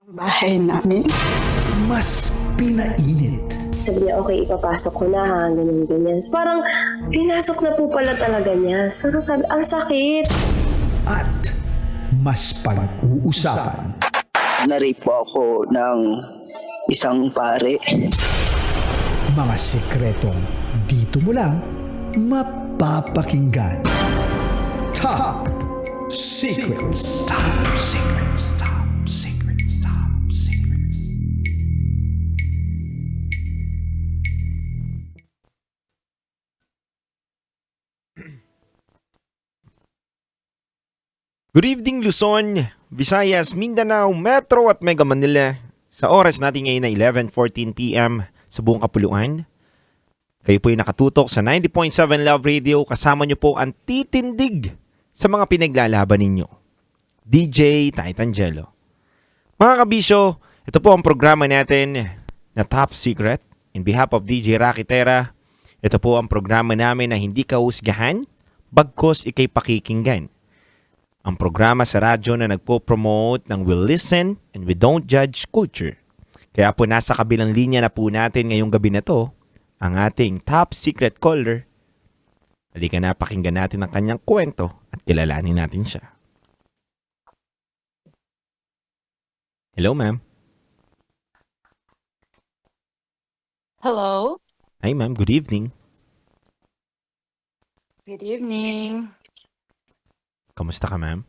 bahay namin. Mas pinainit. Sabi niya, okay, ipapasok ko na ha, ganyan. Parang, pinasok na po pala talaga niya. Parang sabi, ang sakit. At mas pag-uusapan. Na-rape po ako ng isang pare. Mga sikretong dito mo lang mapapakinggan. Top Secrets. Top Secrets. Top Secrets. Top Secrets. Good evening Luzon, Visayas, Mindanao, Metro at Mega Manila. Sa oras natin ngayon na 11:14 PM sa buong kapuluan. Kayo po ay nakatutok sa 90.7 Love Radio. Kasama niyo po ang titindig sa mga pinaglalaban ninyo. DJ Titangelo. Mga kabisyo, ito po ang programa natin na Top Secret. In behalf of DJ Rocky Terra, ito po ang programa namin na hindi kahusgahan, bagkos ikay pakikinggan. Ang programa sa radyo na nagpo-promote ng we listen and we don't judge culture. Kaya po nasa kabilang linya na po natin ngayong gabi na to, ang ating top secret caller. Halika na, pakinggan natin ang kanyang kwento at kilalanin natin siya. Hello, ma'am. Hello. Hi, ma'am. Good evening. Good evening. Kamusta ka, ma'am?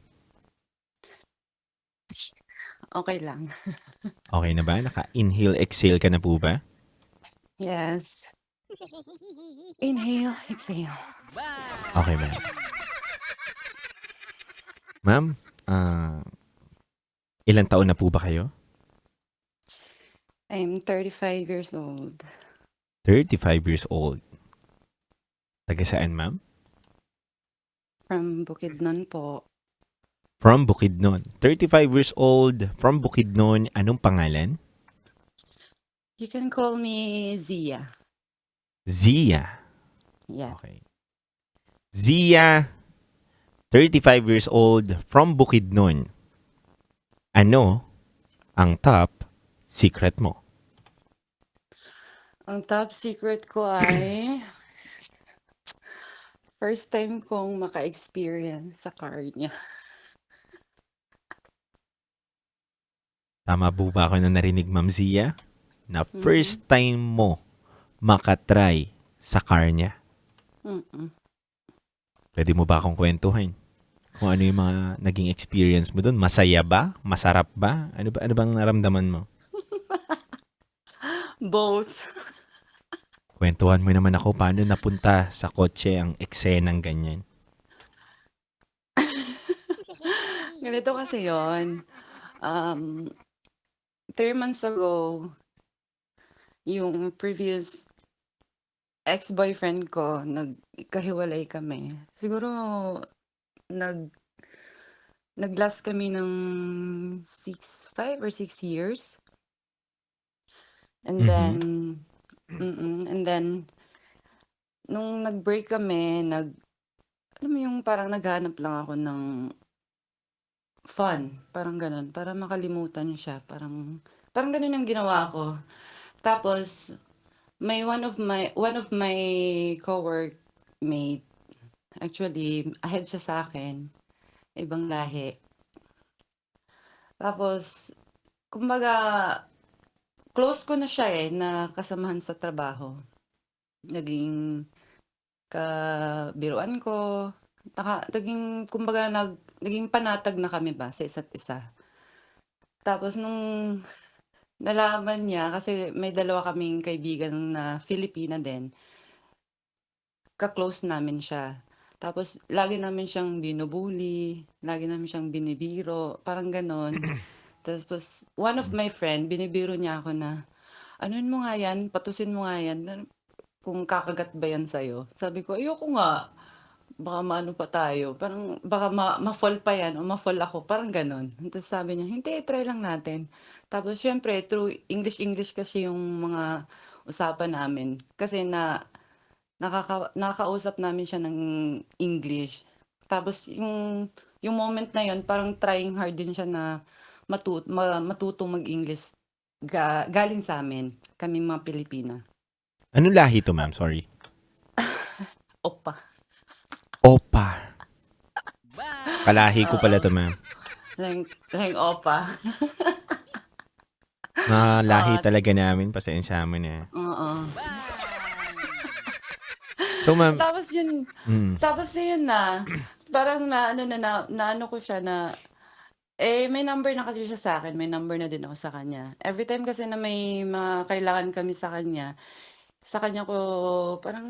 Okay lang. Okay na ba? Naka-inhale, exhale ka na po ba? Yes. Inhale, exhale. Okay, ma'am. Ma'am, ilang taon na po ba kayo? I'm 35 years old. 35 years old. Taga saan, ma'am? From Bukidnon po. From Bukidnon. 35 years old, from Bukidnon. Anong pangalan? You can call me Zia. Zia. Yeah. Okay. Zia, 35 years old, from Bukidnon. Ano ang top secret mo? Ang top secret ko ay first time kong maka-experience sa car niya. Tama po ba ako na narinig, Ma'am Zia? Na first time mo makatry sa car niya. Mm-mm. Pwede mo ba akong kwentuhan? Kung ano yung mga naging experience mo doon? Masaya ba? Masarap ba? Ano bang naramdaman mo? Both. Kwentuhan mo naman ako paano napunta sa kotse ang eksenang ganyan. Ganito kasi yon. 3 months ago, yung previous ex-boyfriend ko, nagkahiwalay kami. Siguro, nag-last kami ng 5 or 6 years. And then, nung nag-break kami, alam mo yung parang naghanap lang ako ng fun. Parang ganun. Para makalimutan siya. Parang ganun yung ginawa ko. Tapos, may one of my co-workmate, actually, ahead siya sa akin. Ibang lahi. Tapos, kumbaga, close ko na siya na kasamahan sa trabaho. Naging kabiruan ko. Kumbaga, naging panatag na kami ba sa isa't isa. Tapos, nung nalaman niya, kasi may dalawa kaming kaibigan na Filipina din, ka-close namin siya. Tapos, lagi namin siyang binubuli, lagi namin siyang binibiro, parang ganon. Tapos, one of my friend, binibiro niya ako na, anuin mo nga yan, patusin mo nga yan, kung kakagat ba yan sa'yo. Sabi ko, ayoko nga, baka maano pa tayo, parang baka ma-fall pa yan o ma-fall ako, parang ganon. Tapos sabi niya, hindi, try lang natin. Tapos syempre, through English kasi yung mga usapan namin. Kasi nakakausap namin siya ng English. Tapos yung moment na yon parang trying hard din siya na matutong mag-English galing sa amin, kami mga Pilipina. Anong lahi to, ma'am? Sorry. Opa. Opa. Kalahi ko pala to, ma'am. Lahing opa. Lahi Oo. talaga namin. Pasensya mo na. Oo. So, ma'am. Tapos yun na, parang naano ko siya na, may number na kasi siya sa akin, may number na din ako sa kanya. Every time kasi na may mga kailangan kami sa kanya ko parang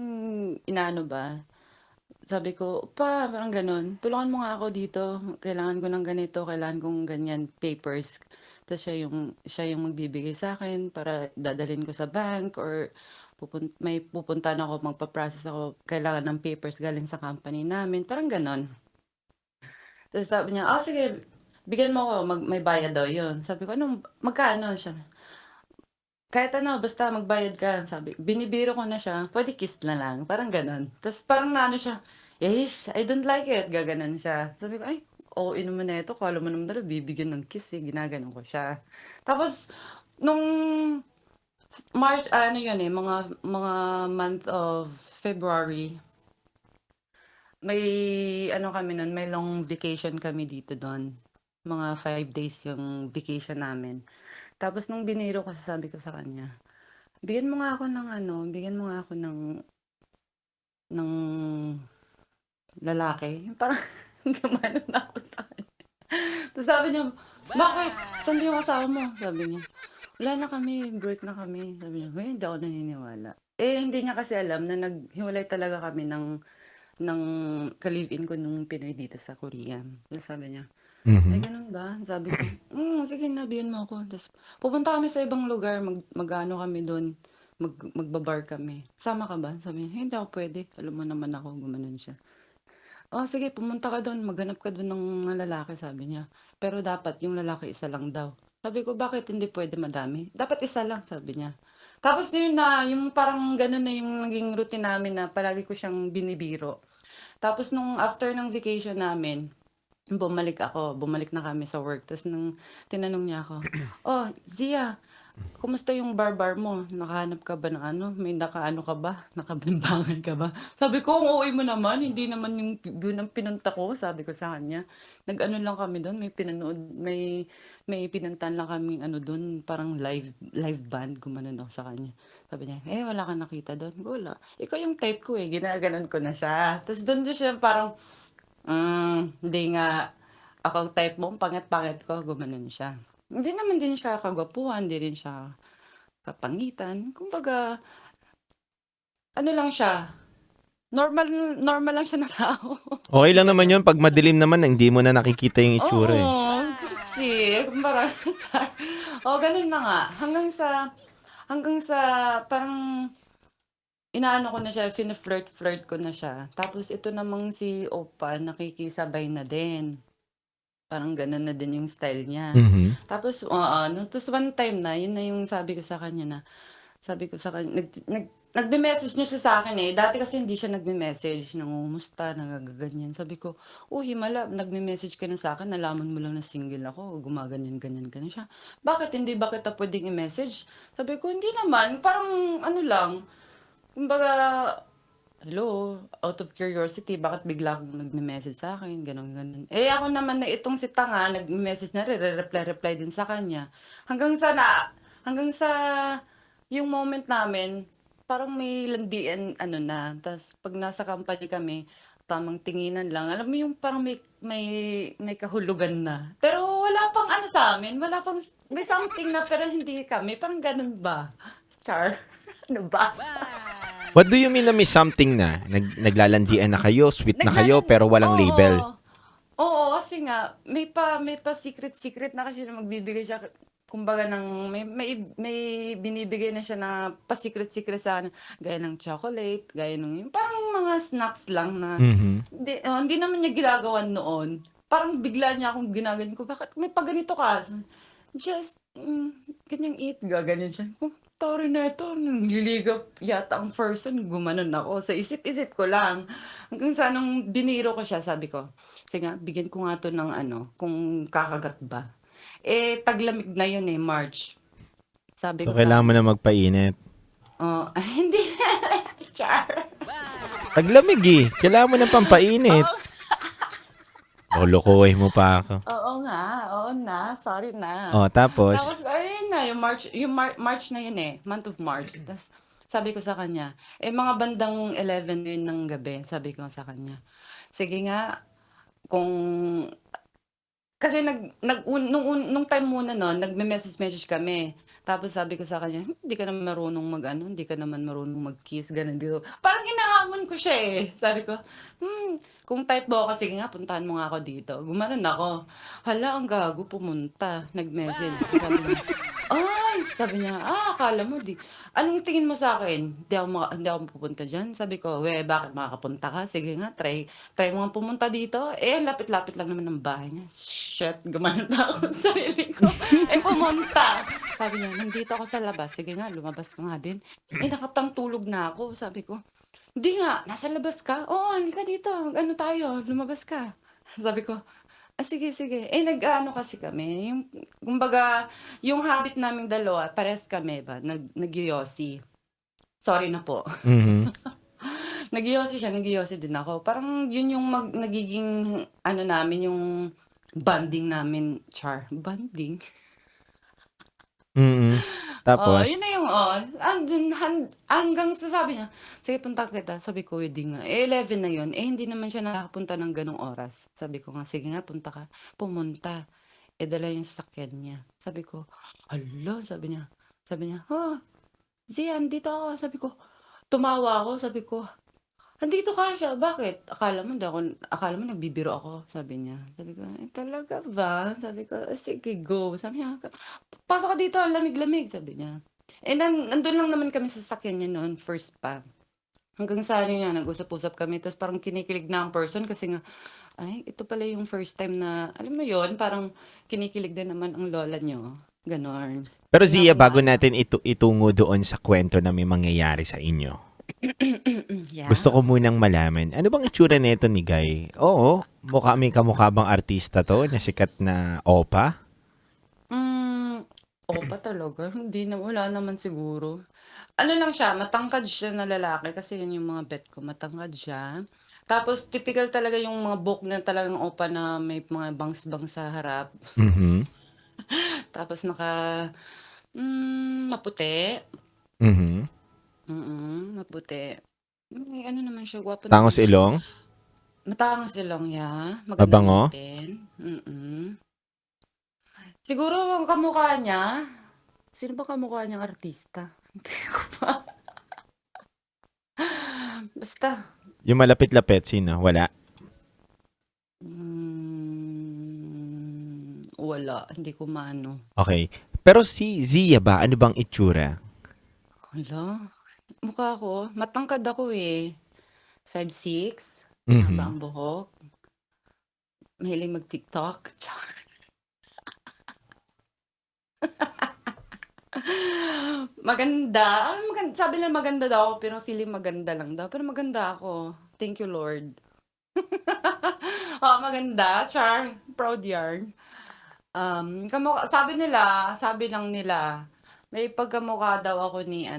inaano ba, sabi ko, "Pa," parang gano'n, "tulungan mo nga ako dito, kailangan ko ng ganito, kailangan kong ganyan, papers." Tapos siya yung magbibigay sa akin para dadalhin ko sa bank or may pupuntahan ako, magpa-process ako, kailangan ng papers galing sa company namin, parang gano'n. Tapos sabi niya, sige, bigyan mo ako, may bayad daw yun. Sabi ko, magkano siya? Kahit ano, basta magbayad ka. Sabi, binibiro ko na siya, pwede kiss na lang, parang ganon. Tapos parang naano siya, yes, I don't like it, gaganon siya. Sabi ko, ay, naman na ito, kala mo naman na bibigyan ng kiss, ginaganon ko siya. Tapos, nung March, yun mga month of February, may kami nun, may long vacation kami dito doon. Mga 5 days yung vacation namin. Tapos nung biniro ko, sabi ko sa kanya, bigyan mo nga ako ng lalaki. Yung parang gumanon ako sa kanya. Tapos sabi niya, bakit? Saan ba yung asawa mo? Sabi niya, wala na kami, break na kami. Sabi niya, hindi ako naniniwala. Hindi niya kasi alam na naghiwalay talaga kami ng ka-live-in ko nung Pinoy dito sa Korea. Tapos sabi niya, ay ganun ba? Sabi ko, sige na, bigyan mo ako. Tapos pupunta kami sa ibang lugar, mag-ano kami doon, magbabar kami. Sama ka ba? Sabi niya, hindi ako pwede. Alam mo naman ako, gumanon siya. Sige, pumunta ka doon, maghanap ka doon ng lalaki, sabi niya. Pero dapat yung lalaki isa lang daw. Sabi ko, bakit hindi pwede madami? Dapat isa lang, sabi niya. Tapos yun na, yung parang ganun na yung naging routine namin na palagi ko siyang binibiro. Tapos nung after ng vacation namin, bumalik na kami sa work. Tapos nung tinanong niya ako, Zia, kumusta yung barbar mo? Nakahanap ka ba ng may nakaano ka ba? Nakabimbangan ka ba? Sabi ko, ang uwi mo naman, hindi naman yung doon ang pinunta ko, sabi ko sa kanya. Nag-ano lang kami doon, may pinuntahan lang kami doon, parang live band, gumanon ako sa kanya. Sabi niya, wala kang nakita doon? Wala. Ikaw yung type ko ginaganon ko na siya. Tapos doon siya parang, hindi nga ako type mo, pangit-pangit ko, gumanon siya. Hindi naman din siya kagwapuhan, hindi rin siya kapangitan. Kumbaga, ano lang siya, normal lang siya na tao. Okay lang naman yun. Pag madilim naman, hindi mo na nakikita yung itsura eh. Oo, Gucci. Kumbaga, ganun na nga. Hanggang sa parang inaano ko na siya, flirt ko na siya. Tapos ito namang si Opa, nakikisabay na din. Parang gano'n na din yung style niya. Tapos tapos one time na, yun na yung sabi ko sa kanya, nagme-message niya siya sa akin Dati kasi hindi siya nagme-message, nangungumusta, nagaganyan. Sabi ko, himala, nagme-message ka na sa akin, nalaman mo lang na single ako, gumaganyan-ganyan ka na siya. Bakit hindi ba kita pwedeng i-message? Sabi ko, hindi naman, parang ano lang, kumbaga, hello, out of curiosity, bakit bigla kang nagme-message sa akin, gano'n. Ako naman na itong si Tanga, nagme-message na reply din sa kanya. Hanggang sa yung moment namin, parang may landian, tas pag nasa company kami, tamang tinginan lang. Alam mo yung parang may kahulugan na. Pero wala pang sa amin, may something na, pero hindi kami, parang ganun ba? Char, ano ba? What do you mean na may something na? Naglalandian na kayo, sweet na kayo, pero walang label? Oo, kasi nga, may pa secret na kasi na magbibigay siya, kumbaga may binibigay na siya na pa-secret sa akin, gaya ng chocolate, gaya ng parang mga snacks lang na, hindi naman niya ginagawan noon. Parang bigla niya akong ginaganyan ko, bakit may paganito ka? Just, ganyang eat, gaganyan siya. Tari na ito, nililigap yata ang person, gumanon ako. Sa isip-isip ko lang. Hanggang sa nung biniro ko siya, sabi ko, sige nga, bigyan ko nga to ng kung kakagat ba. taglamig na yun eh, March. Sabi So, ko sa kailangan mo kanya, na magpainit. oh, hindi, char. Taglamig eh. Kailangan mo ng pampainit. Lolokohin mo pa ako. Oo nga, oo na, sorry na. Oh, tapos, Tapos, ayun na, yung March na yun eh, month of March. Tapos, sabi ko sa kanya, mga bandang 11 yun ng gabi, sabi ko sa kanya, sige nga, kung, kasi nung time muna nun, nagme-message kami. Tapos sabi ko sa kanya, hindi ka naman marunong hindi ka naman marunong mag-kiss, ganun dito. Parang hinahamon ko siya eh. Sabi ko, kung type mo ako, sige nga, puntahan mo nga ako dito. Gumanon ako. Hala, ang gago, pumunta. Nag-message. Sabi niya, akala mo di. Anong tingin mo sa akin? Hindi ako pupunta dyan. Sabi ko, bakit makakapunta ka? Sige nga, try mo nga pumunta dito. Ang lapit-lapit lang naman ng bahay niya. Shit, gumanon na ako sa sarili ko. Pumunta. Sabi niya, nandito ako sa labas. Sige nga, lumabas ka nga din. Nakapangtulog na ako. Sabi ko, hindi nga, nasa labas ka? Oo, hindi ka dito. Ano tayo? Lumabas ka. Sabi ko, sige. Nag-ano kasi kami. Kumbaga, yung habit naming dalawa, pares kami ba? Nag-yosi. Sorry na po. mhm. Nag-yosi siya, nag-yosi din ako. Parang yun yung nagiging, namin, yung bonding namin. Char, bonding? Mhm. Tapos, Yun na yung, hanggang sa sabi niya, sige, punta kita. Sabi ko, hindi nga. 11 na yun. Hindi naman siya nakapunta ng ganong oras. Sabi ko nga, sige nga, punta ka. Pumunta. Dala yung sasakyan niya. Sabi ko, hala, sabi niya, Zia, andito ako. Sabi ko, tumawa ako. Sabi ko, andito ka siya. Bakit? Akala mo nagbibiro ako. Sabi niya. Sabi ko, talaga ba? Sabi ko, sige, go. Sabi niya, pasok ka dito, lamig-lamig. Sabi niya. Nandun lang naman kami sa sasakyan niya noon, first pa. Hanggang sa niya, nag-usap-usap kami. Tapos parang kinikilig na ang person kasi nga, ito pala yung first time na, alam mo yon, parang kinikilig na naman ang lola niyo. Ganon. pero Zia, bago natin itungo doon sa kwento na may mangyayari sa inyo, Yeah. gusto ko munang malaman, ano bang itsura nito ni Guy? Oo, may kamukha bang artista to na sikat na opa? Opa talaga. Wala naman siguro. Ano lang siya, matangkad siya na lalaki kasi yun yung mga bet ko, matangkad siya. Tapos typical talaga yung mga buhok na talagang opa na may mga bangs-bangs sa harap. Mhm. Tapos maputi. Mhm. Maputi. May ano naman siya, gwapo Tangos naman siya. ilong? Matangos ilong ya. Mabango? Magandang ngipin. Siguro ang kamukha niya. Sino ba kamukha niyang artista? Hindi ko pa. Basta. Yung malapit-lapit, sino? Wala. Wala. Hindi ko maano. Okay. Pero si Zia ba, ano bang itsura? Hala. Mukha ko. Matangkad ako eh. 5'6". Mhm. Haba ang buhok. Mahilig mag-TikTok. Maganda. Sabi lang maganda daw ako, pero feeling maganda lang daw. Pero maganda ako. Thank you, Lord. Maganda. Char. Proud yarn. Sabi lang nila, may pagkamukha daw ako ni,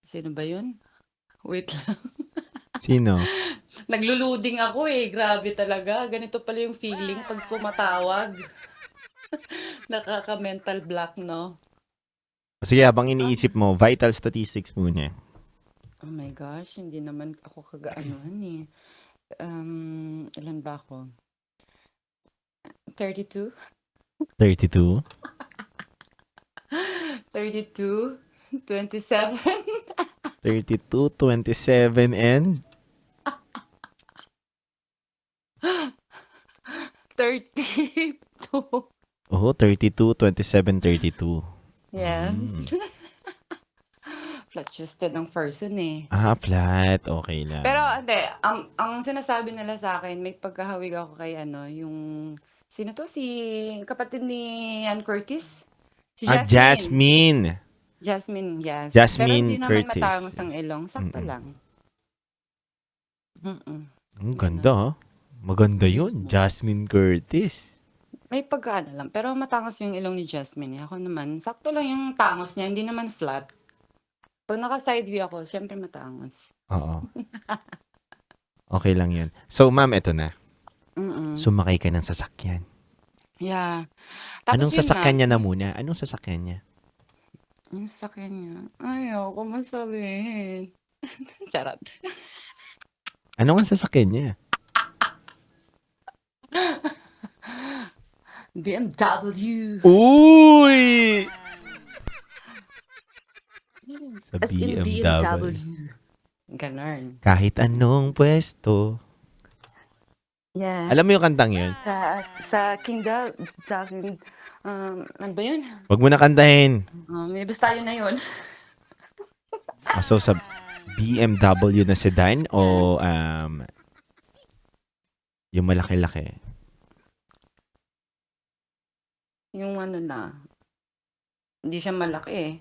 sino ba yun? Wait lang. Sino? Nagluluding ako eh. Grabe talaga. Ganito pala yung feeling pag pumatawag. Nakaka-mental block, no? Sige, habang iniisip mo, vital statistics muna. Oh my gosh, hindi naman ako kagaanuhan eh. Ilan ba ako? 32? 32? 32? 27? 32, 27, and? 32. Oh, 32, 27, 32. Yes. Flat-chested ang person eh. Flat. Okay lang. Pero hindi, ang sinasabi nila sa akin, may pagkahawig ako kay yung, sino to? Si kapatid ni Ann Curtis? Si Jasmine. Jasmine, yes. Jasmine Pero hindi naman Curtis. matangos ang ilong, sakto Mm-mm. lang. Ang ganda, ha? Maganda yun. Jasmine Curtis. May pagkaano lang. Pero matangos yung ilong ni Jasmine. Ako naman, sakto lang yung tangos niya. Hindi naman flat. Pag naka-side view ako, syempre matangos. Oo. Okay lang yun. So, ma'am, eto na. Mm-mm. Sumakay ka ng sasakyan. Yeah. Tapos Anong yun sasakyan na, niya na muna? Anong sasakyan niya? yung sasakyan niya, ayoko masabihin. Charot. Ano ang sasakyan niya? BMW. Uy! Sa As in BMW. BMW. Ganon. Kahit anong pwesto. Yeah. Alam mo yung kantang yun? Sa Kingdom, ano ba yun? Huwag mo na kantahin. May basta yun na yun. So, sa BMW na sedan o yung malaki-laki? Yung ano na, hindi siya malaki eh.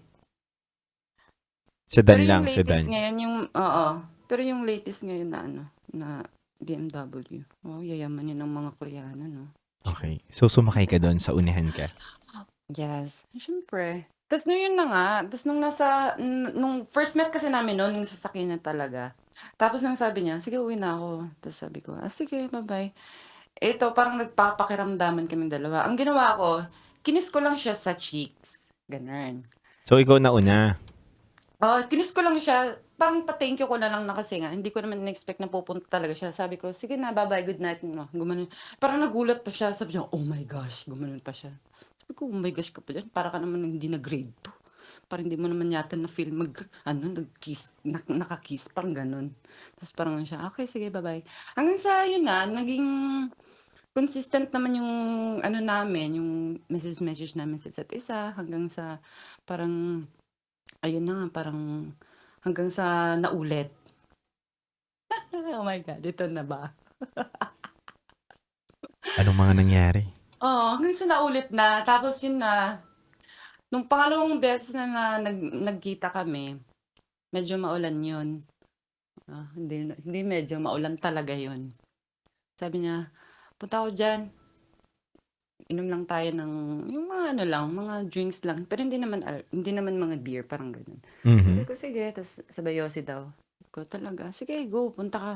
Sedan Pero lang, yung latest sedan. ngayon, oo. Pero yung latest ngayon na na BMW. Oh, yayaman yun ng mga Koreano, no? Okay. So, sumakay ka doon sa unahan ka. Yes, syempre. Tapos nung yun na nga, tapos nung first met kasi namin noon, yung sasakyan niya talaga. Tapos nung sabi niya, sige uwi na ako. Tapos sabi ko, sige, bye-bye. Ito, parang nagpapakiramdaman kaming dalawa. Ang ginawa ko, kinis ko lang siya sa cheeks. Ganun. So, ikaw na una. Kinis ko lang siya, parang pa-thank you ko na lang na kasi nga, hindi ko naman in-expect na pupunta talaga siya. Sabi ko, sige na, bye-bye, good night. No, gumanon. Parang nagulat pa siya, sabi niya, oh my gosh, gumanon pa siya. Sabi ko, oh my gosh ka pa dyan, para ka naman hindi na grade 2. Parang hindi mo naman yata na-feel nag-kiss, nakakiss, parang ganun. Tapos parang siya, okay, sige, bye-bye. Hanggang sa yun na, naging consistent naman yung namin, yung message namin sa isa't isa, hanggang sa parang, ayun na nga, parang hanggang sa naulit. Oh my God, ito na ba? Anong mga nangyari? Oo, hanggang sa naulit na. Tapos yun na, nung pangalawang beses na nagkita kami, medyo maulan yun. Hindi medyo, maulan talaga yun. Sabi niya, punta ako dyan. Inom lang tayo ng, yung mga mga drinks lang. Pero hindi naman mga beer, parang ganun. Sabi Mhm. ko, sige. Tapos sabay Yossi daw. Ko talaga, sige, go, punta ka.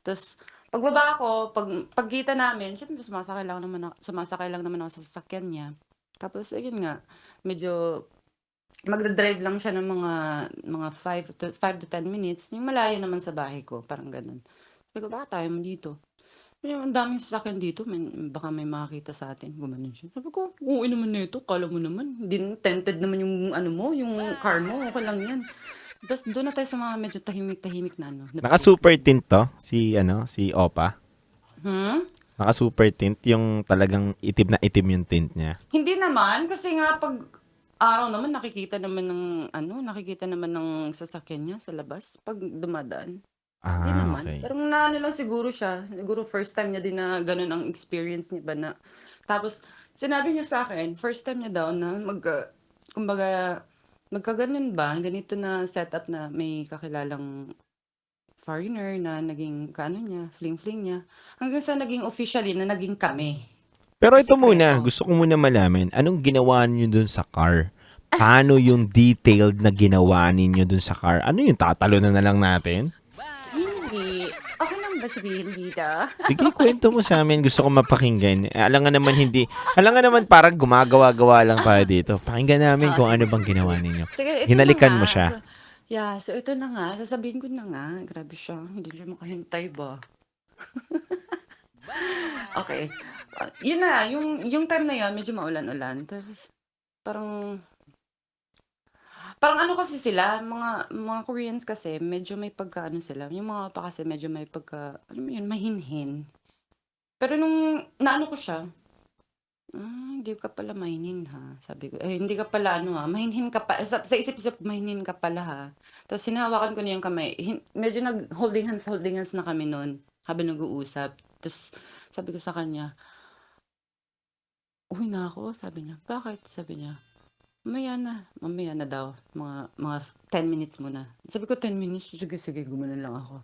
Tapos, pagbaba ko, pagkita namin, syempre sumasakay lang naman ako sa sasakyan niya. Tapos, ayun nga, medyo magdadrive lang siya ng mga 5 to 10 minutes. Yung malayo naman sa bahay ko, parang ganun. Sabi ko, baka tayo mo dito. Ang daming sasakyan dito, baka may makakita sa atin. Gumanon siya. Sabi ko, oo naman nito, kala mo naman. Hindi tempted naman yung yung car mo, okay lang yan. Tapos doon na tayo sa mga medyo tahimik-tahimik na Naka-super tint to, si Opa. Hmm? Naka-super tint, yung talagang itim na itim yung tint niya. Hindi naman, kasi nga pag araw naman nakikita naman ng sasakyan niya sa labas pag dumadaan. Hindi naman. Okay. Pero naano lang siguro siya. Siguro first time niya din na ganun ang experience niya ba na. Tapos sinabi niya sa akin, first time niya daw na kumbaga magkaganon ba, ganito na setup na may kakilalang foreigner na naging niya, fling-fling niya. Hanggang sa naging officially na naging kami. Pero ito Sikreto. muna, gusto ko muna malaman, anong ginawa niyo dun sa car? Paano yung detailed na ginawa ninyo dun sa car? Ano yung tatalo na lang natin? Hindi. Okay lang ba sabihin dito? Sige, kwento mo sa amin. Gusto ko mapakinggan. Alam nga naman parang gumagawa-gawa lang tayo dito. Pakinggan namin kung ano bang ginawa ninyo. Sige, ito Hinalikan na mo nga. siya. So ito na nga, sasabihin ko na nga. Grabe siya, hindi siya makahintay ba? Okay. Yun na, yung time na yun, medyo maulan-ulan. Tapos, parang ano kasi sila, mga Koreans kasi, medyo may pagka sila. Yung mga pa kasi, medyo may pagka, alam mo yun, mahinhin. Pero nung naano ko siya, hindi ka pala mahinhin ha. Sabi ko, hindi ka pala mahinhin ka pa. Sa isip-isip, mahinhin ka pala ha. Tapos hinahawakan ko na yung kamay. Medyo nag-holding hands na kami noon habang nag-uusap. Tapos sabi ko sa kanya, uwi na ako. Sabi niya, bakit? Sabi niya, mamaya na daw. Mga 10 minutes muna. Sabi ko, 10 minutes? Sige, gumanon lang ako.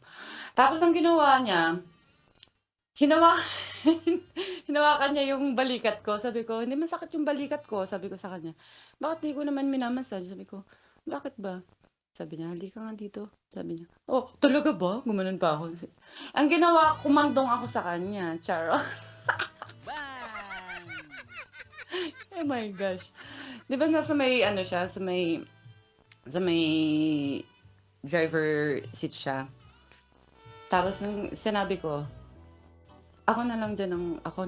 Tapos ang ginawa niya, hinawa hinawakan niya yung balikat ko. Sabi ko, "Hindi masakit yung balikat ko." Sabi ko sa kanya. "Bakit di ko naman minamassage?" Sabi ko, "Bakit ba?" Sabi niya, "Halika nga dito." Sabi niya, "Oh, talaga ba?" Gumanon pa ako. Ang ginawa, kumandong ako sa kanya. Charot. Oh my gosh. 'Di ba nasa may ano siya, sa may driver seat siya. Tapos nung sinabi ko, ako na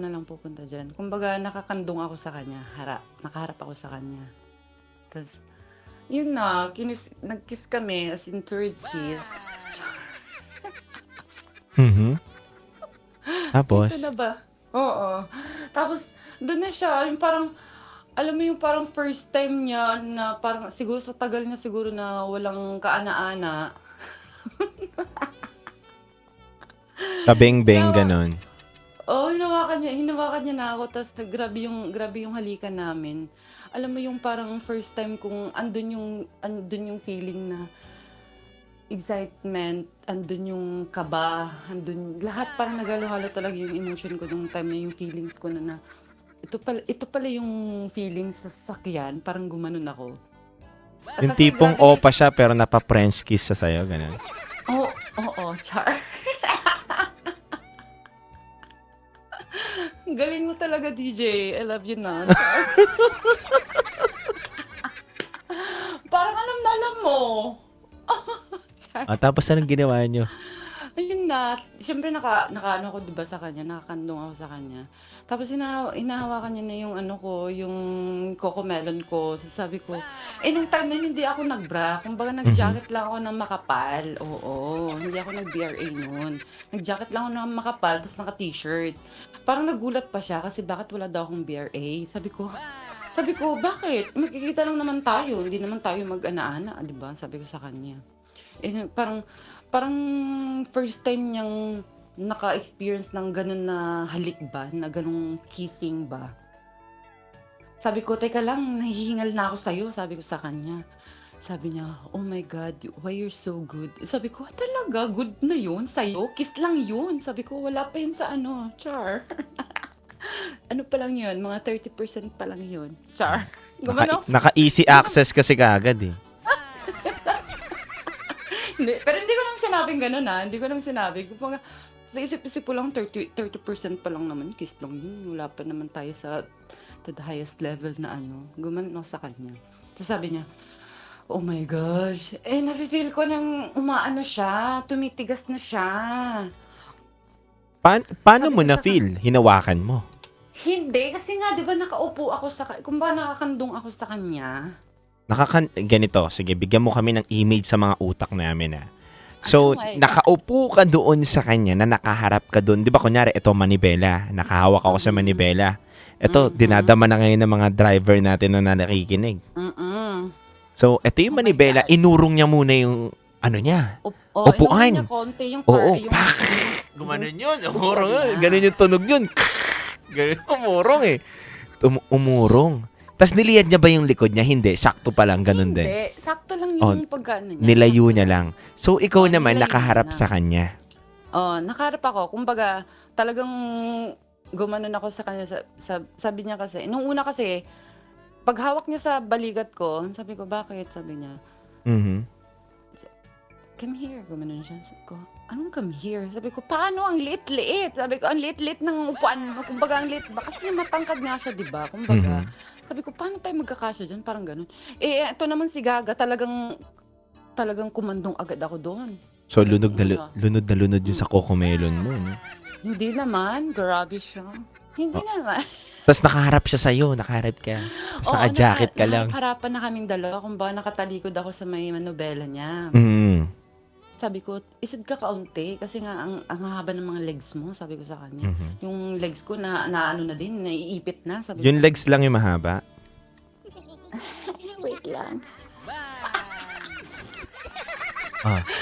lang pupunta diyan. Kumbaga nakakandong ako sa kanya, nakaharap ako sa kanya. Tapos yun na, nag-kiss kami as in third kiss. Mhm. Tapos, Ito na ba? Oo. Tapos doon na siya, yung parang alam mo yung parang first time niya na parang siguro sa tagal niya siguro na walang kaana-ana. kabeng-beng Hinawa ganon. hinawakan niya na ako tapos grabe yung halikan namin. Alam mo yung parang first time kung andun yung feeling na excitement, andun yung kaba, andun lahat parang naghalo-halo talaga yung emotion ko nung time na yung feelings ko na ito pala yung feelings sa sasakyan, parang gumanon ako. Yung Kasi tipong grabe opa siya pero napa-French kiss siya sa'yo, ganon. oo, oo, char. Galing mo talaga, DJ. I love you na. Char. Parang alam na alam mo. Char. Tapos anong ginawa nyo? Ayun na, siyempre nakaano ako 'di ba sa kanya, nakakandong ako sa kanya. Tapos hinahawakan niya na yung ano ko, yung cocomelon ko. Sabi ko, nung time na yun hindi ako nag-bra, kumbaga Mhm. nag-jacket lang ako ng makapal. Oo, hindi ako nag-BRA noon. Nag-jacket lang ako ng makapal tapos naka-t-shirt. Parang nagulat pa siya kasi bakit wala daw akong BRA. Sabi ko, bakit? Magkikita lang naman tayo, hindi naman tayo mag-ana-ana, 'di ba? Sabi ko sa kanya. Parang parang first time niyang naka-experience ng gano'n na halik ba, na gano'ng kissing ba. Sabi ko, "Teka lang, nahihingal na ako sa'yo," sabi ko sa kanya. Sabi niya, "Oh my God, why you're so good?" Sabi ko, "Talaga, good na yun sa'yo? Kiss lang yun." Sabi ko, "Wala pa yun sa ano, char." Ano pa lang yun, mga 30% pa lang yun, char. Gumano ako Naka-easy access kasi kaagad eh. Hindi, pero hindi ko naman sinabing gano'n, hindi ko naman sinabi. Kumbaga, sa isip-isip ko lang 30% pa lang naman, kiss lang yun. Wala pa naman tayo to the highest level na ano. Gumanon ako sa kanya. Tapos sabi niya, "Oh my gosh, nafe-feel ko ng umaano siya, tumitigas na siya." Paano Sabi mo ko sa na-feel? Hinawakan mo. Hindi, kasi nga 'di ba nakaupo ako kumbaga nakakandong ako sa kanya. Ganito, sige, bigyan mo kami ng image sa mga utak namin So, Ano nga nakaupo ka doon sa kanya na nakaharap ka doon. 'Di ba kunyari, ito manibela. Nakahawak ako sa Mm, manibela. Ito, mhm, dinadama na ngayon ng mga driver natin na nakikinig. mm. So, ito yung Oh my manibela. God. Inurong niya muna yung, ano niya, Inurong niya upuan. konti yung Oo, yung pak! yung Gumanon yun. upuan Umurong yun. niya. Ganun yung tunog yun. Ganun, umurong eh. Umurong. Tapos niliyad niya ba yung likod niya? Hindi. Sakto pa lang. Ganun din. Hindi, sakto lang Oh, yung pagkano niya, nilayo sakto niya lang. So, ikaw naman, nilayo niya nakaharap lang. sa kanya. Nakaharap ako, kumbaga talagang gumanon ako sa kanya sabi niya kasi nung una kasi, paghawak niya sa balikat ko, sabi ko, "Bakit?" Sabi niya, Mhm. "Come here." Gumanon siya. Sabi ko, "Anong come here?" Sabi ko, "Paano ang liit-liit?" Sabi ko, "Ang liit-liit ng upuan mo." Kumbaga ang liit ba kasi matangkad nga siya, 'di ba? Kumbaga, Mhm. sabi ko, "Paano tayo magkakasya diyan?" Parang gano'n. Ito naman si Gaga talagang kumandong agad ako do'n. So, Sabi ko, "Oh my God." lunod na lunod yun Hmm, sa cocomelon mo, no? hindi naman, grabe siya. Hindi Oh, naman. tapos nakaharap siya sa'yo. Nakaharap ka. Tapos Oo, naka-jacket ka lang. naharap-harapan na kaming dalawa, kumbaga nakatalikod ako sa may manobela niya. Mhm. Sabi ko, "Isod ka kaunti kasi nga ang hahaba ng mga legs mo," sabi ko sa kanya. Mhm. Yung legs ko na ano na din, naiipit na, sabi ko Yung sa legs kanya. lang yung mahaba. Wait lang.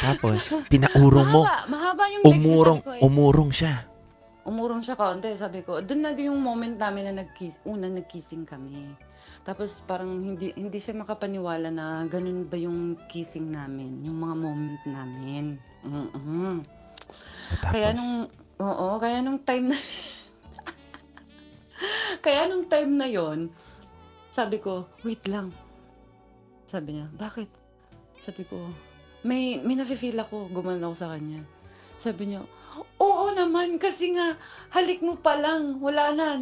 Tapos, pinaurong mo. Mahaba yung legs niya, sabi ko Umurong siya. Umurong siya kaunti, sabi ko. Do'n na din yung moment namin na nag-kissing kami. Tapos parang hindi siya makapaniwala na gano'n ba yung kissing namin, yung mga moment namin. Mm. Kaya Tapos, Oo, kaya nung time na kaya nung time na yon, sabi ko, "Wait lang." Sabi niya, "Bakit?" Sabi ko, "May nafe-feel ako." Gumanon ako sa kanya. Sabi niya, "Oo naman, kasi nga halik mo pa lang, wala na,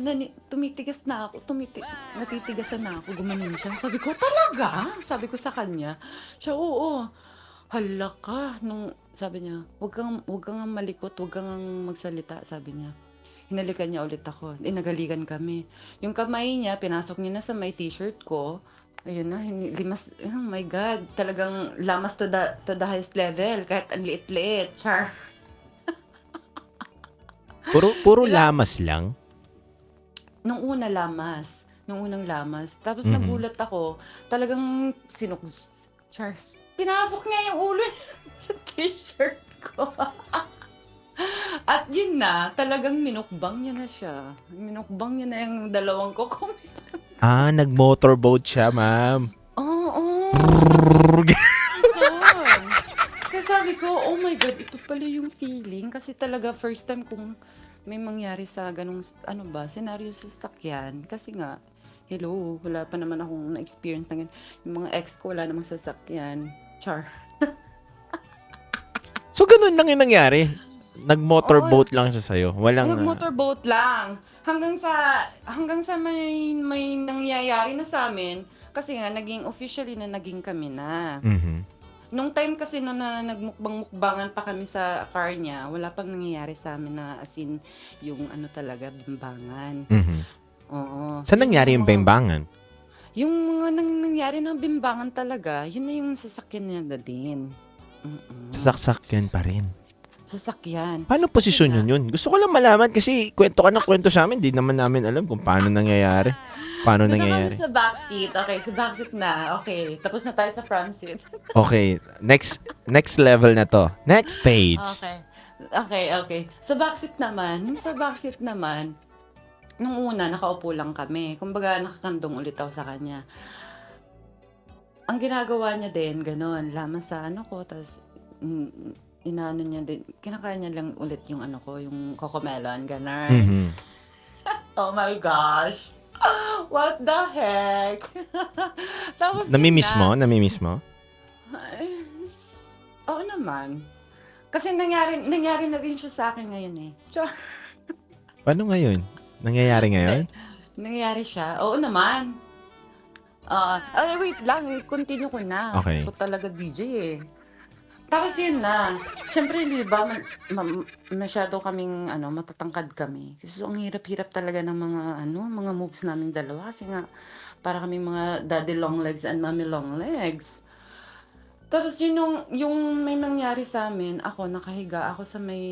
tumitigas na ako, natitigasan na ako." Gumanon siya. Sabi ko, "Talaga?" Sabi ko sa kanya. Siya, "Oo." Hala ka, sabi niya, wag kang ngang malikot, wag kang ngang magsalita," sabi niya. Hinalikan niya ulit ako, nagalikan kami. Yung kamay niya, pinasok niya na sa may t-shirt ko. Ayun na, oh my God, talagang lamas to the highest level, kahit ang liit-liit, char. Puro Ilang, lamas lang. nung unang lamas. Tapos Mhm. nagulat ako, talagang Chars, pinasok niya yung ulo niya sa t-shirt ko. At yun na, talagang minukbang niya na siya. Minukbang niya na yung dalawang kuko. Nag-motorboat siya, ma'am. Oo. Ganun. Kaya sabi ko, oh my God, ito pala yung feeling. Kasi talaga first time kung may mangyari sa ganung, senaryo sa sasakyan. Kasi nga, hello, wala pa naman akong na-experience na ganun. Yung mga ex ko, wala namang sasakyan. Char. So, ganun lang yung nangyari. Nag-motorboat lang siya sa'yo. Walang... Nag-motorboat lang. Hanggang sa may nangyayari na sa amin. Kasi nga, officially na naging kami na. Mhm. Nung time kasi na nagmukbang-mukbangan pa kami sa car niya, wala pang nangyayari sa amin na as in yung talaga, bimbangan. Mhm. Oo. Saan nangyari yung bembangan? Yung mga nangyari ng bimbangan talaga, yun na yung sasakyan niya na din. Mm-mm. Sasakyan pa rin. Sasakyan. Paano posisyon Kasi yun? Gusto ko lang malaman kasi kwento ka ng kwento sa amin. Di naman namin alam kung paano nangyayari. Paano Doon na kami nangyayari. sa backseat. Okay, sa backseat na. Okay, tapos na tayo sa front seat. Okay, next level na to. Next stage. Okay. Sa backseat naman, nung una, nakaupo lang kami. Kumbaga, nakakandong ulit ako sa kanya. Ang ginagawa niya din, ganon, lamas sa ko, tapos inaano niya din, kinakain niya lang ulit yung yung cocomelon, ganon. Mhm. Oh my gosh! What the heck? Tapos Namimiss yun mo? na. Namimiss mo? Ay, oo naman. Kasi nangyari na rin siya sa akin ngayon eh. Paano ngayon? Nangyayari ngayon? Nangyari siya. Oo naman. Wait lang. Continue ko na. Okay. Ako talaga DJ eh. Tapos yun na. Siyempre, di ba, masyado kaming, matatangkad kami. Kasi ang hirap-hirap talaga ng mga moves naming dalawa. Kasi nga, para kaming mga daddy long legs and mommy long legs. Tapos yun yung may nangyari sa amin, ako nakahiga, ako sa may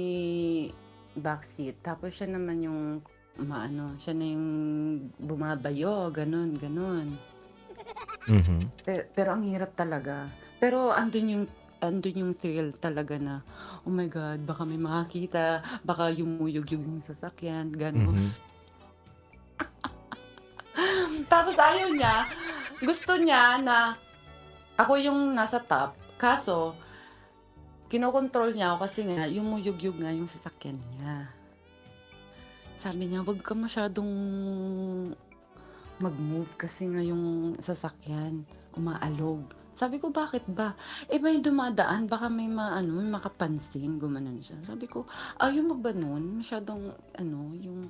backseat. Tapos siya naman yung, siya na yung bumabayo, ganun. Mhm. Pero ang hirap talaga. Pero andun yung thrill talaga na, oh my God, baka may makakita, baka yumuyog-yug yung sasakyan, gano'n. Mhm. Tapos ayaw niya, gusto niya na ako yung nasa top, kaso, kinokontrol niya ako kasi nga, yumuyog-yug nga yung sasakyan niya. Sabi niya, wag ka masyadong mag-move kasi nga yung sasakyan, umaalog. Sabi ko, bakit ba? May dumadaan, baka may may makapansin, gumanon siya. Sabi ko, ayaw mo ba nun? Masyadong, yung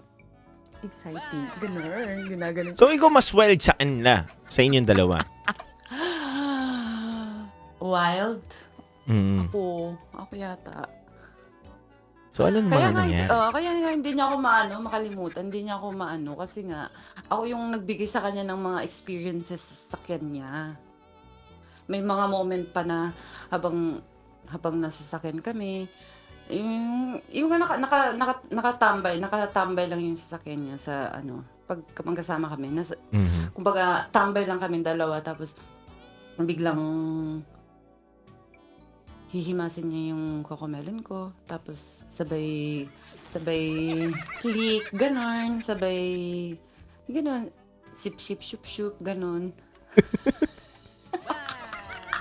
exciting. Ganun, ginaganon. So, ikaw mas wild sa kanila, sa inyong dalawa. Wild? Mhm. Ako yata. So, ano Kaya mga nangyari? kaya nga hindi niya ako makalimutan, hindi niya ako kasi nga, ako yung nagbigay sa kanya ng mga experiences sa sasakyan niya. May mga moment pa na habang nasasakyan kami, yung nakatambay lang yung sasakyan niya sa pag magkasama kami. Mhm. Kumbaga, tambay lang kami dalawa, tapos biglang hihimasin niya yung cocomelon ko, tapos sabay click, ganon, sip, shoop, ganon.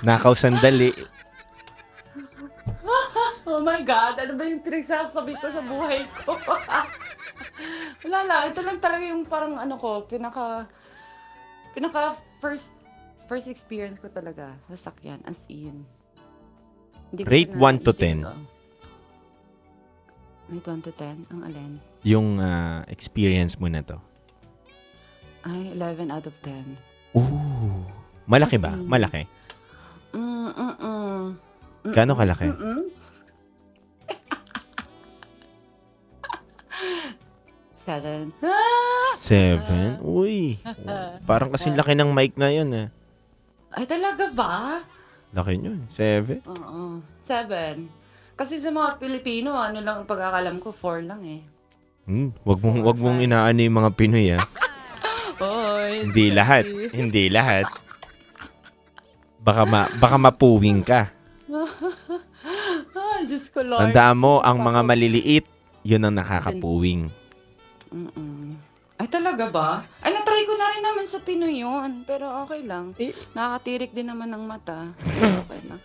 Nakaw sandali. Oh my God, ano ba yung pinagsasabi ko sa buhay ko? Wala lang, ito lang talaga yung parang ano ko, pinaka first experience ko talaga sa sakyan, as in. Hindi ko Rate siya 1 to 10. Rate 1 to 10? Ang alin? Yung experience mo na to. Ay, 11 out of 10. Ooh. Malaki ba? Kasi- Malaki. Gaano kalaki? Seven. 7? Uy. Parang kasing laki ng mic na yun eh. Ay, talaga ba? Laki yun. 7? Oo. 7. Kasi sa mga Pilipino, ano lang ang pagkakalam ko, 4 lang eh. Wag mong inaano yung mga Pinoy ah. Oy, Hindi lahat. Hindi lahat. Baka mapuwing ka. Ah, Diyos ko, Lord. Tandaan mo, ang mga maliliit, yun ang nakakapuwing. Ay, talaga ba? Ay, natry ko na rin naman sa Pinoy yun. Pero okay lang. Nakakatirik din naman ng mata. Okay lang.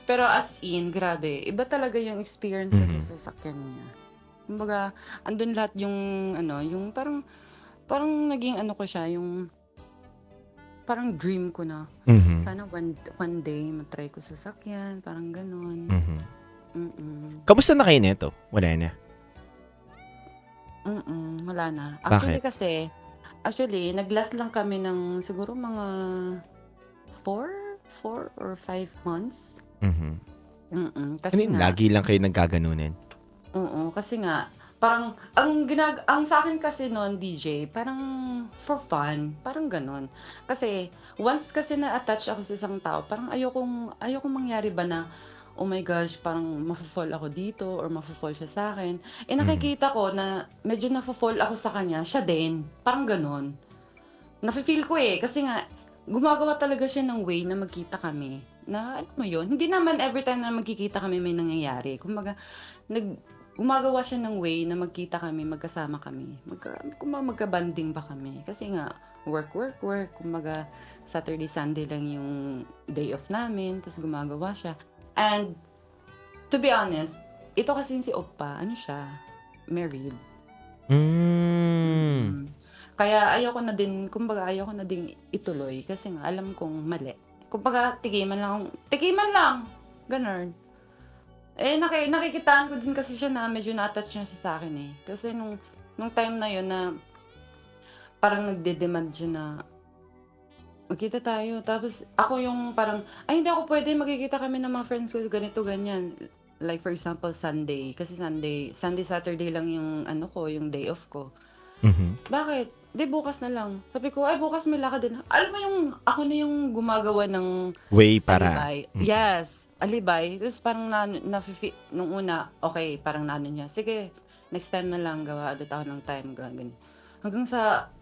Pero as in, grabe. Iba talaga yung experience ko sa sasakyan niya. Kumbaga, andun lahat yung, ano, yung parang naging ano ko siya, yung parang dream ko na. Mhm. Sana one day, matry ko sa sasakyan, parang ganun. Mhm. Mm-mm. Kamusta na kayo neto? Wala na. Wala na. Bakit? Actually, nag-last lang kami ng siguro mga 4 or 5 months. Mhm. I Kasi mean, nga, lagi lang kayo nagkaganunin. oo, kasi nga, parang, ang sa akin kasi noon, DJ, parang for fun, parang ganon. Kasi, once kasi na-attach ako sa isang tao, parang ayokong mangyari ba na, oh my gosh, parang mafo-fall ako dito, or mafo-fall siya sa akin. Nakikita ko na medyo nafo-fall ako sa kanya, siya din. Parang ganon. Nafe-feel ko kasi nga, gumagawa talaga siya ng way na magkita kami. Na, ano mo yun? Hindi naman every time na magkikita kami may nangyayari. Kumbaga, gumagawa siya ng way na magkita kami, magkasama kami. Magka-banding pa kami. Kasi nga, work. Kumbaga, Saturday, Sunday lang yung day off namin. Tapos gumagawa siya. And, to be honest, ito kasi si Oppa, ano siya? Married. Kaya ayoko na din ituloy. Kasi nga, alam kong mali. Kumbaga, tikiman lang. Ganun. Nakikitaan ko din kasi siya na medyo na-attach niya siya sa akin eh. Kasi nung time na yun na parang nagde-demand siya na magkita tayo. Tapos ako yung parang, ay hindi ako pwede, magkikita kami ng mga friends ko, ganito, ganyan. Like for example, Sunday. Kasi Sunday, Saturday lang yung yung day off ko. Mhm. Bakit? Di bukas na lang. Sabi ko, ay bukas may lakad din. Alam mo yung, ako na yung gumagawa ng Way para. alibay. Yes, alibay. Tapos parang nung una, okay, parang nano niya. Sige, next time na lang, gawa ulit ako ng time. Ganyan. Hanggang sa,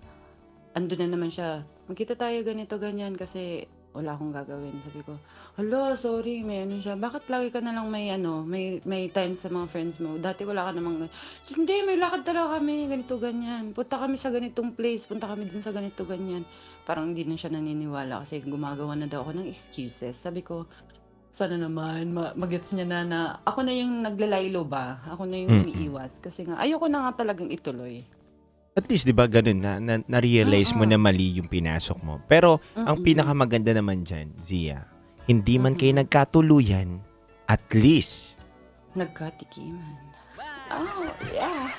ando na naman siya. Magkita tayo ganito, ganyan, kasi wala akong gagawin. Sabi ko, hala, sorry, may ano siya. Bakit lagi ka na lang may time sa mga friends mo? Dati wala ka namang, hindi, may lakad talaga kami, ganito, ganyan. Punta kami sa ganitong place, punta kami dun sa ganito, ganyan. Parang hindi na siya naniniwala kasi gumagawa na daw ako ng excuses. Sabi ko, sana naman, magets niya na ako na yung naglalaylo ba? Ako na yung umiiwas. Kasi nga, ayoko na nga talagang ituloy. At least, di ba, ganun na-realize mo na mali yung pinasok mo. Pero, ang pinakamaganda naman dyan, Zia, hindi man kayo nagkatuluyan, at least, Nagkatikiman. Oh, yeah.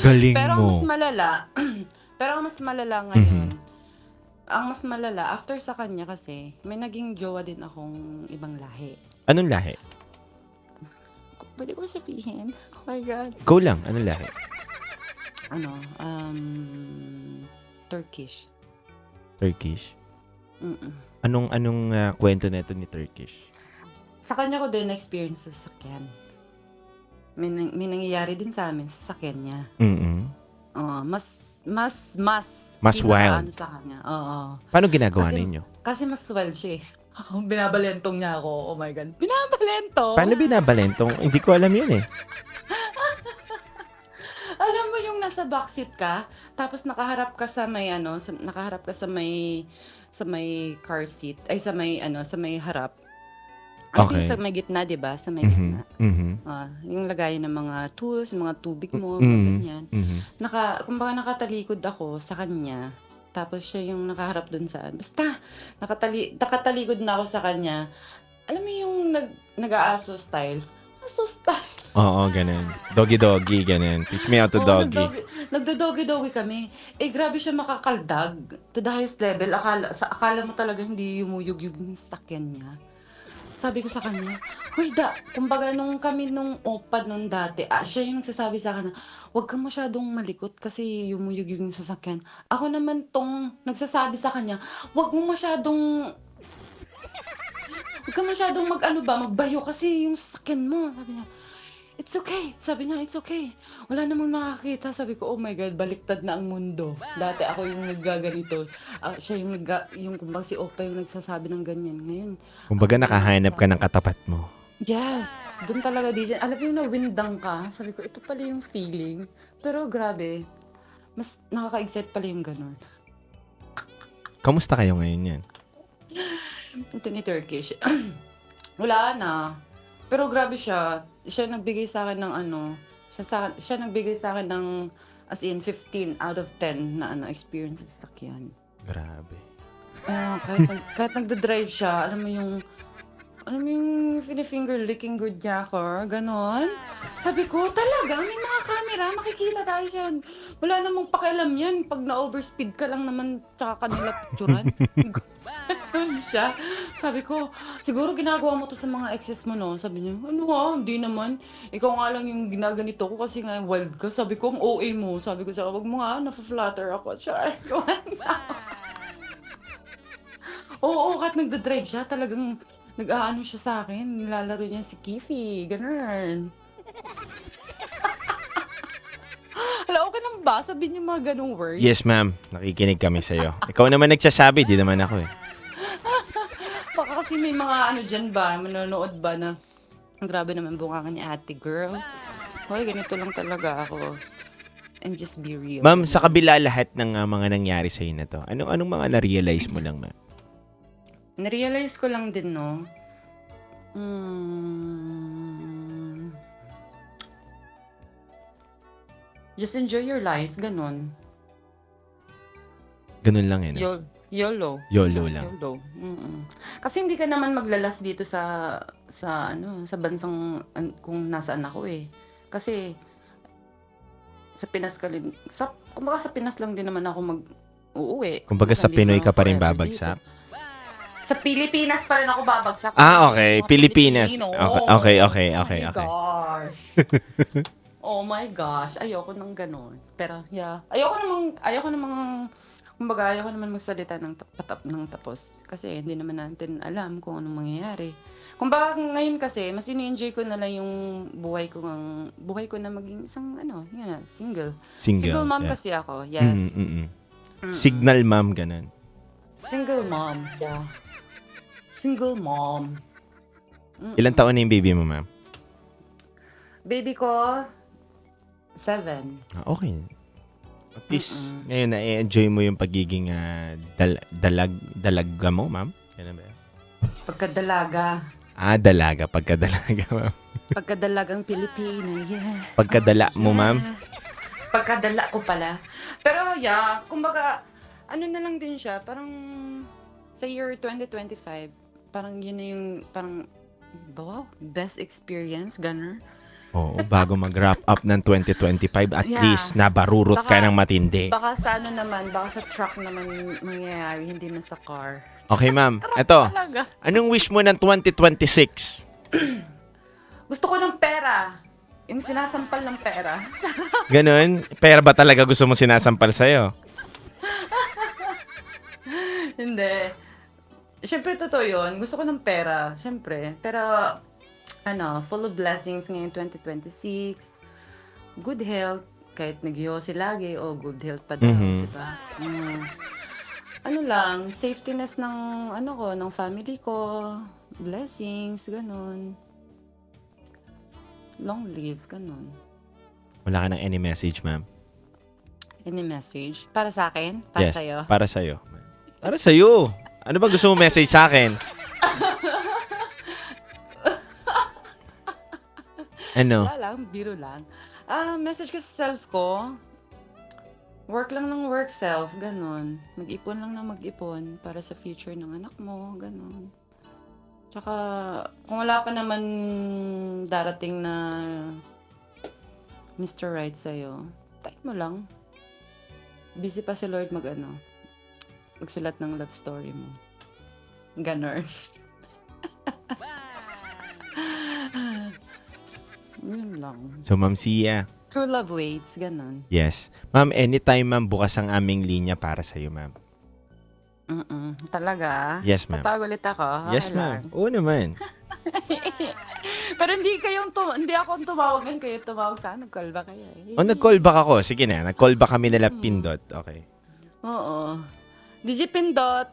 galing Pero mo. ang mas malala ngayon, ang mas malala, after sa kanya kasi, may naging jowa din akong ibang lahi. Anong lahi? Pwede ko sabihin? Oh my God. Go lang, anong lahi? Turkish. Turkish? Mm-mm. Anong kwento nito ni Turkish? Sa kanya ko din na-experience sa sasakyan. May nangyayari din sa amin sa sasakyan niya. Mas wild. sa kanya. Oo. Paano ginagawa Kasi- ninyo? Kasi mas wild siya eh. Binabalentong niya ako. Oh my God. Binabalentong? Paano binabalentong? Hindi ko alam yun eh. Alam mo yung nasa backseat ka, tapos nakaharap ka sa may sa may car seat, ay sa may sa may harap. Ano Okay. yung sa may gitna, 'di ba? Sa may Mhm. gitna. Mhm. Yung lagayan ng mga tools, mga tubig mo, mga Mhm. ganyan. Mhm. Kumbaga nakatalikod ako sa kanya. Tapos siya yung nakaharap dun sa basta nakatalikod na ako sa kanya. Alam mo yung nag-aaso style? Aso style. Oo, ganun. Doggy-doggy, ganun. Teach me how to Oo, doggy. nagdo-doggy-doggy kami. Eh, grabe siya makakaldag to the highest level. Akala mo talaga hindi yumuyug-yug yung sasakyan niya. Sabi ko sa kanya, "Hoy, kumbaga nung kami nung OPAD nung dati, siya yung nagsasabi sa akin na, 'wag kang masyadong malikot kasi yumuyug-yug yung sasakyan." Ako naman tong nagsasabi sa kanya, "Wag kang masyadong magbayo kasi yung sasakyan mo." Sabi niya, "It's okay." Sabi niya, "It's okay. Wala namang nakakita." Sabi ko, "Oh my God, baliktad na ang mundo." Dati ako yung naggaganito. Siya yung kumbaga si Opa yung nagsasabi ng ganyan. Ngayon, Kumbaga ako yung nakahanap ka ng nagsasabi. katapat mo. Yes, doon talaga DJ. Alam mo yung nawindang ka? Sabi ko, ito pala yung feeling. Pero grabe, mas nakaka-excite pala yung ganun. Kamusta kayo ngayon yan? Ito ni Turkish. Wala na. Pero grabe siya. Siya nagbigay sa akin ng siya nagbigay sa akin ng as in 15 out of 10 na experience sa sasakyan. Grabe. Kahit nagda-drive siya, alam mo yung finger licking good niya ako, ganon. Sabi ko, talaga, may mga camera, makikita tayo dyan. Wala namang pakialam yan, pag na-overspeed ka lang naman, tsaka kanila picturean. Ganon siya. Sabi ko, siguro ginagawa mo to sa mga exes mo, no? Sabi niya, hindi naman. Ikaw nga lang yung ginaganito ko kasi nga wild ka. Sabi ko, ang OA mo. Sabi ko siya, wag mo nga, nafa-flatter ako. Siya, oo, kahit nagda-drive siya, talagang nag-aano siya sa akin. Nilalaro niya si Kifi. Ganun. Hala, okay lang ba? Sabihin niyo mga ganong words. Yes, ma'am. Nakikinig kami sa'yo. Ikaw naman nagsasabi, di naman ako eh. Baka kasi may mga dyan ba, manonood ba na grabe naman bunga ni ate girl. Hoy, ganito lang talaga ako. I'm just be real. Ma'am, sa kabila lahat ng mga nangyari sa'yo na to, anong mga na-realize mo lang, ma'am? Narealize ko lang din, no? Just enjoy your life, ganun. Ganun lang eh, no? YOLO. YOLO lang. YOLO. Kasi hindi ka naman maglalas dito sa bansang kung nasaan ako eh. Kasi sa Pinas kumbaga sa Pinas lang din naman ako uuwi. Kumbaga sa Hindi Pinoy na ka pa rin forever babagsak. dito. Sa Pilipinas pa rin ako babagsak. Okay. Mga Pilipinas. Pilipino. Okay. Oh my Okay. gosh. Oh my gosh. Ayoko nang ganun. Pero yeah. Ayoko namang magsalita ng tapos. Kasi hindi naman natin alam kung anong mangyayari. Kumbaga ngayon kasi, mas ini-enjoy ko na lang yung buhay ko na maging isang single. Single mom yeah. kasi ako. Yes. Signal ma'am, ganun. Single mom. Yeah. Single mom. Ilang taon na yung baby mo, ma'am? Baby ko, 7. Okay. At least, ngayon na-enjoy mo yung pagiging dalaga mo, ma'am? Ganun ba? Pagkadalaga. Dalaga. Pagkadalaga, ma'am. Pagkadalagang Pilipina, yeah. Pagkadala mo, ma'am? Pagkadala ko pala. Pero yeah, kumbaga, na lang din siya, parang sa year 2025, parang yun na yung, parang, wow, best experience, ganun. Oo, bago mag-wrap up ng 2025, at Yeah. least nabarurot ka ng matindi. Baka sa baka sa truck naman mangyayari, hindi na sa car. Okay, ma'am. Eto, Talaga. anong wish mo ng 2026? Gusto ko ng pera. Yung sinasampal ng pera. Ganun? Pera ba talaga gusto mo sinasampal sa'yo? Hindi. Siyempre, totoo yun. Gusto ko ng pera. Siyempre. Pero, full of blessings ngayong 2026. Good health. Kahit nag-yosi lagi, good health pa daw. Diba? Safetyness ng, ng family ko. Blessings, ganun. Long live, ganun. Wala ka ng any message, ma'am? Any message? Para sa akin? Para Yes, sa'yo? para sa'yo. Para sa'yo. Ano ba gusto mo message sa akin? Ano? Wala lang, biro lang. Message ko sa self ko, work lang ng work self, ganun. Mag-ipon lang ng mag-ipon para sa future ng anak mo, ganun. Tsaka, kung wala pa naman darating na Mr. Right sa'yo, type mo lang. Busy pa si Lord magsulat ng love story mo. Ganon. Yun lang. So, Ma'am Sia. True love waits, ganon. Yes. Ma'am, anytime, ma'am, bukas ang aming linya para sa'yo, ma'am. Talaga? Yes, ma'am. Tatawag ulit ako? Yes, Okay ma'am. lang. Oo naman. Pero hindi ako ang tumawagan kayo tumawag sa akin. Nag-call ba kayo? O, nag-call back ako. Sige na, nag-call back kami nila Pindot. Okay. Oo. DJ Pindot.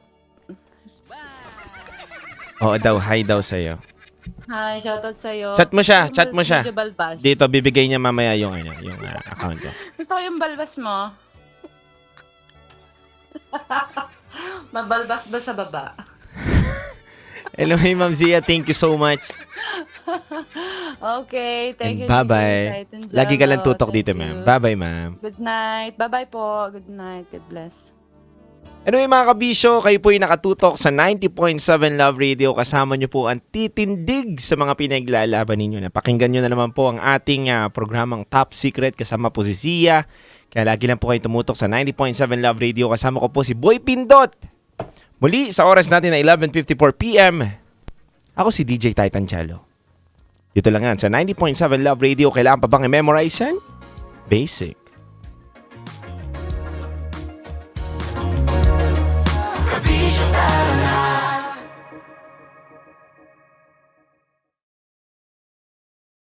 Oo daw, hi daw sa'yo. Hi, shoutout sa'yo. Chat mo siya, Gusto ko chat mo siya. medyo balbas. Dito, bibigay niya mamaya yung account ko. Gusto ko yung balbas mo. Mabalbas ba sa baba? Anyway, Ma'am Zia, thank you so much. Okay, thank And you. bye-bye. DJ Lagi ka lang Titan tutok Jalo. dito, Thank ma'am. you. Bye-bye, ma'am. Good night. Bye-bye po. Good night. God bless. Anyway, mga kabisyo, kayo po yung nakatutok sa 90.7 Love Radio. Kasama nyo po ang titindig sa mga pinaglalaban ninyo. Napakinggan nyo na naman po ang ating programang Top Secret. Kasama po si Sia. Kaya lagi lang po kayo tumutok sa 90.7 Love Radio. Kasama ko po si Boy Pindot. Muli, sa oras natin na 11:54 PM, ako si DJ Titan Jalo. Dito lang yan sa 90.7 Love Radio. Kailangan pa bang i-memorize yan? Basic.